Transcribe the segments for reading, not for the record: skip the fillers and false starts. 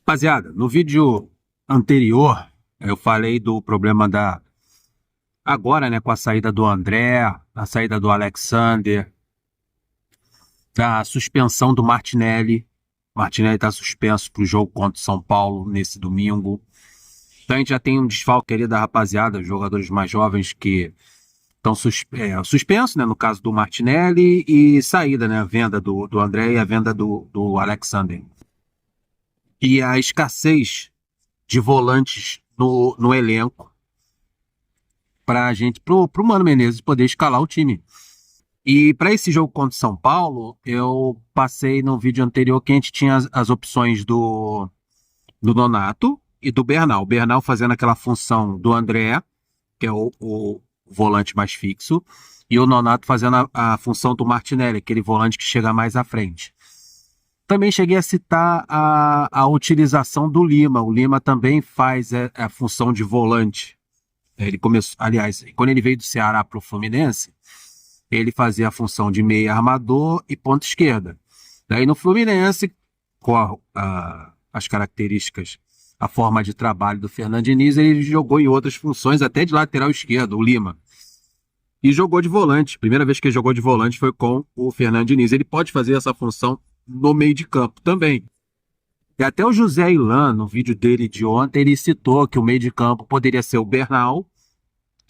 Rapaziada, no vídeo anterior eu falei do problema agora, né, com a saída do André, a saída do Alexander, da suspensão do Martinelli. O Martinelli está suspenso para o jogo contra o São Paulo nesse domingo. Então a gente já tem um desfalque ali da rapaziada, os jogadores mais jovens que estão suspensos, né, no caso do Martinelli, e saída, né, a venda do André e a venda do Alexander. E a escassez de volantes no elenco para pro Mano Menezes poder escalar o time. E para esse jogo contra o São Paulo, eu passei no vídeo anterior que a gente tinha as opções do Nonato e do Bernal. O Bernal fazendo aquela função do André, que é o volante mais fixo, e o Nonato fazendo a função do Martinelli, aquele volante que chega mais à frente. Também cheguei a citar a utilização do Lima. O Lima também faz a função de volante. Ele começou, aliás, quando ele veio do Ceará para o Fluminense, ele fazia a função de meia armador e ponta esquerda. Daí no Fluminense, com as características, a forma de trabalho do Fernando Diniz, ele jogou em outras funções, até de lateral esquerdo, o Lima. E jogou de volante. Primeira vez que ele jogou de volante foi com o Fernando Diniz. Ele pode fazer essa função no meio de campo também. E até o José Ilan, no vídeo dele de ontem, ele citou que o meio de campo poderia ser o Bernal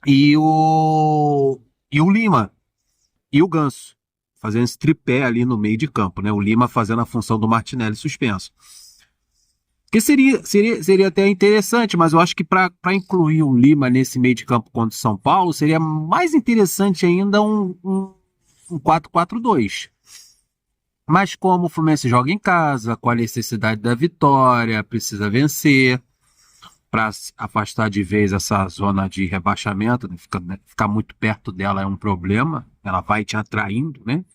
e o Lima e o Ganso, fazendo esse tripé ali no meio de campo, né? O Lima fazendo a função do Martinelli suspenso. Que seria até interessante, mas eu acho que para incluir o Lima nesse meio de campo contra o São Paulo, seria mais interessante ainda um 4-4-2. Mas como o Fluminense joga em casa, com a necessidade da vitória, precisa vencer, para afastar de vez essa zona de rebaixamento, né? Ficar muito perto dela é um problema, ela vai te atraindo, né?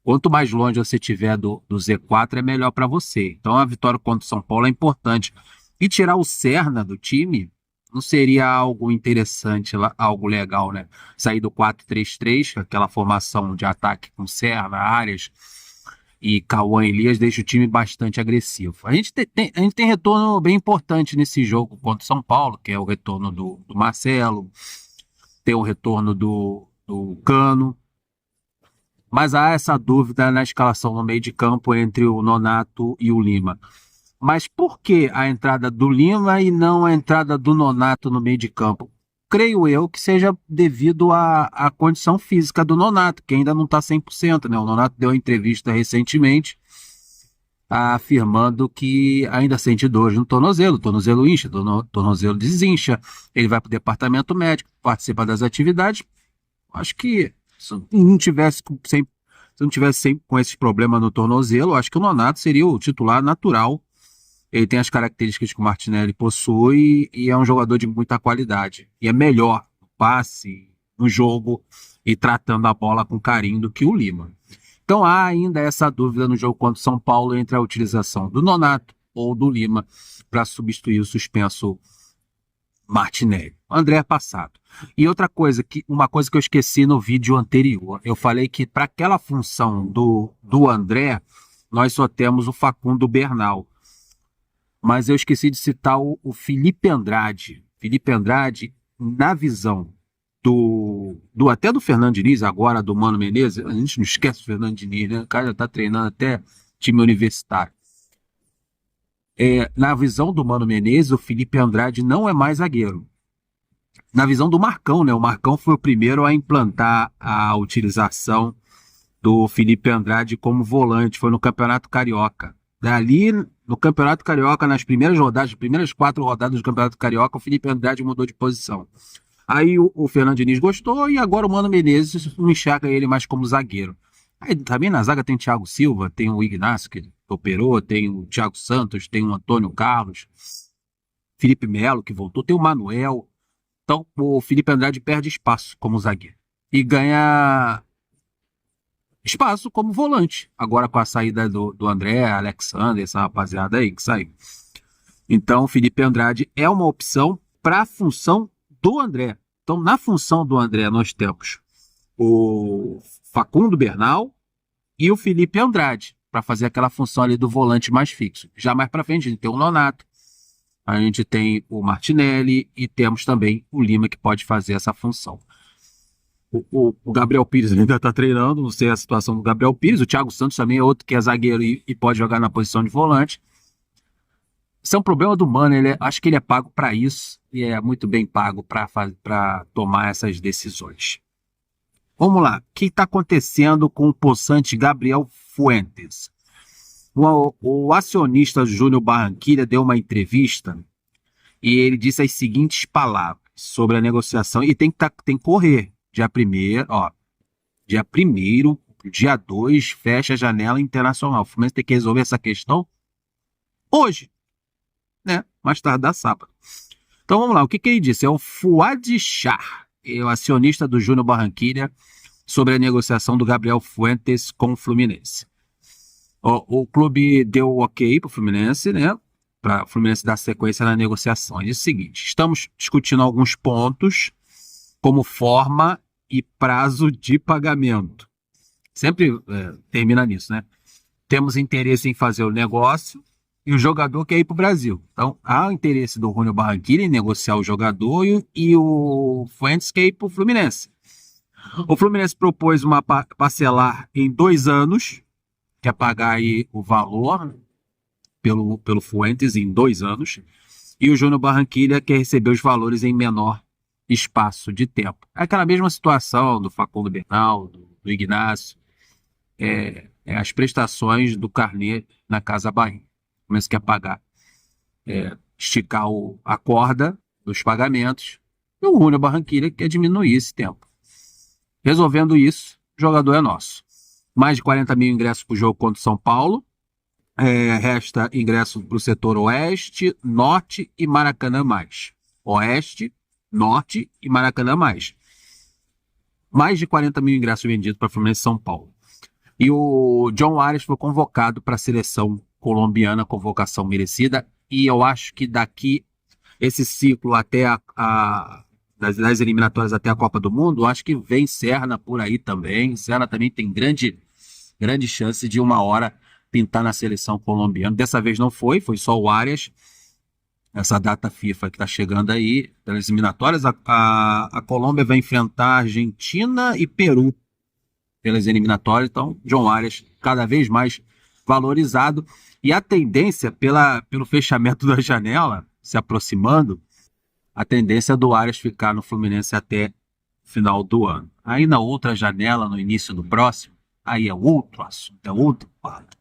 Quanto mais longe você estiver do Z4, é melhor para você. Então a vitória contra o São Paulo é importante. E tirar o Serna do time não seria algo interessante, algo legal, né? Sair do 4-3-3, aquela formação de ataque com Serna, Arias e Cauã Elias, deixa o time bastante agressivo. A gente tem retorno bem importante nesse jogo contra o São Paulo, que é o retorno do Marcelo, tem o retorno do Cano, mas há essa dúvida na escalação no meio de campo entre o Nonato e o Lima. Mas por que a entrada do Lima e não a entrada do Nonato no meio de campo? Creio eu que seja devido à condição física do Nonato, que ainda não está 100%, né? O Nonato deu uma entrevista recentemente afirmando que ainda sente dor no tornozelo, o tornozelo incha, o tornozelo desincha, ele vai para o departamento médico, participa das atividades. Acho que se não tivesse sempre com esses problemas no tornozelo, acho que o Nonato seria o titular natural. Ele tem as características que o Martinelli possui e é um jogador de muita qualidade. E é melhor no passe, no jogo e tratando a bola com carinho do que o Lima. Então há ainda essa dúvida no jogo contra o São Paulo entre a utilização do Nonato ou do Lima para substituir o suspenso Martinelli. André passado. E uma coisa que eu esqueci no vídeo anterior, eu falei que para aquela função do André, nós só temos o Facundo Bernal. Mas eu esqueci de citar o Felipe Andrade. Felipe Andrade, na visão até do Fernando Diniz, agora do Mano Menezes, a gente não esquece o Fernando Diniz, né? O cara já está treinando até time universitário. Na visão do Mano Menezes, o Felipe Andrade não é mais zagueiro. Na visão do Marcão, né? O Marcão foi o primeiro a implantar a utilização do Felipe Andrade como volante, foi no Campeonato Carioca. Dali, no Campeonato Carioca, nas primeiras 4 rodadas do Campeonato Carioca, o Felipe Andrade mudou de posição. Aí o Fernando Diniz gostou e agora o Mano Menezes não enxerga ele mais como zagueiro. Aí também na zaga tem o Thiago Silva, tem o Ignacio que operou, tem o Thiago Santos, tem o Antônio Carlos, Felipe Melo que voltou, tem o Manuel. Então o Felipe Andrade perde espaço como zagueiro e ganha espaço como volante, agora com a saída do André, Alexander, essa rapaziada aí que saiu. Então o Felipe Andrade é uma opção para a função do André. Então na função do André nós temos o Facundo Bernal e o Felipe Andrade. para fazer aquela função ali do volante mais fixo. Já mais para frente a gente tem o Nonato, a gente tem o Martinelli e temos também o Lima que pode fazer essa função. O Gabriel Pires ainda está treinando, não sei a situação do Gabriel Pires. O Thiago Santos também é outro que é zagueiro e pode jogar na posição de volante. Isso é um problema do Mano, acho que ele é pago para isso e é muito bem pago para tomar essas decisões. Vamos lá, o que está acontecendo com o possante Gabriel Fuentes? O acionista Júnior Barranquilla deu uma entrevista e ele disse as seguintes palavras sobre a negociação e tem que correr. Dia 1º, dia 1º, dia 2, fecha a janela internacional. O Fluminense tem que resolver essa questão hoje, né? Mais tarde da sábado. Então vamos lá, o que ele disse? É o Fuad Shah, o acionista do Júnior Barranquilla, sobre a negociação do Gabriel Fuentes com o Fluminense. O clube deu ok para o Fluminense, né? Para o Fluminense dar sequência na negociação. Ele disse o seguinte: estamos discutindo alguns pontos, como forma e prazo de pagamento. Sempre termina nisso, né? Temos interesse em fazer o negócio e o jogador quer ir para o Brasil. Então, há o interesse do Júnior Barranquilla em negociar o jogador e o Fuentes quer ir para o Fluminense. O Fluminense propôs parcelar em 2 anos, quer pagar aí o valor pelo Fuentes em 2 anos, e o Júnior Barranquilla quer receber os valores em menor espaço de tempo. É aquela mesma situação do Facundo Bernal, do Ignacio, as prestações do carnê na Casa Bahia. O Fluminense quer pagar, esticar a corda dos pagamentos, e o Júnior Barranquilla quer diminuir esse tempo. Resolvendo isso, o jogador é nosso. Mais de 40 mil ingressos para o jogo contra o São Paulo. Resta ingresso para o setor Oeste, Norte e Maracanã+. Oeste, Norte e Maracanã+. Mais de 40 mil ingressos vendidos para Fluminense e São Paulo. E o John Arias foi convocado para a seleção colombiana, convocação merecida. E eu acho que daqui, esse ciclo até das eliminatórias até a Copa do Mundo, acho que vem Serna por aí também. Serna também tem grande chance de uma hora pintar na seleção colombiana. Dessa vez não foi só o Arias. Essa data FIFA que está chegando aí, pelas eliminatórias, a Colômbia vai enfrentar a Argentina e Peru pelas eliminatórias. Então, John Arias cada vez mais valorizado. E a tendência, pelo fechamento da janela, se aproximando, a tendência do Arias ficar no Fluminense até final do ano. Aí na outra janela, no início do próximo, aí é outro assunto, é outro quadro.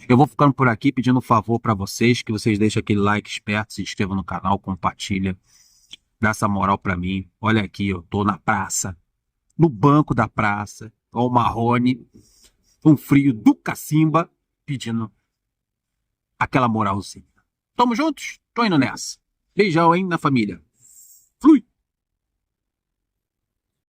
Eu vou ficando por aqui pedindo um favor para vocês, que vocês deixem aquele like esperto, se inscrevam no canal, compartilha, dá essa moral para mim. Olha aqui, eu tô na praça, no banco da praça, com o Marrone, um frio do cacimba, pedindo aquela moralzinha. Tamo juntos? Tô indo nessa. Beijão, hein, na família. Flui!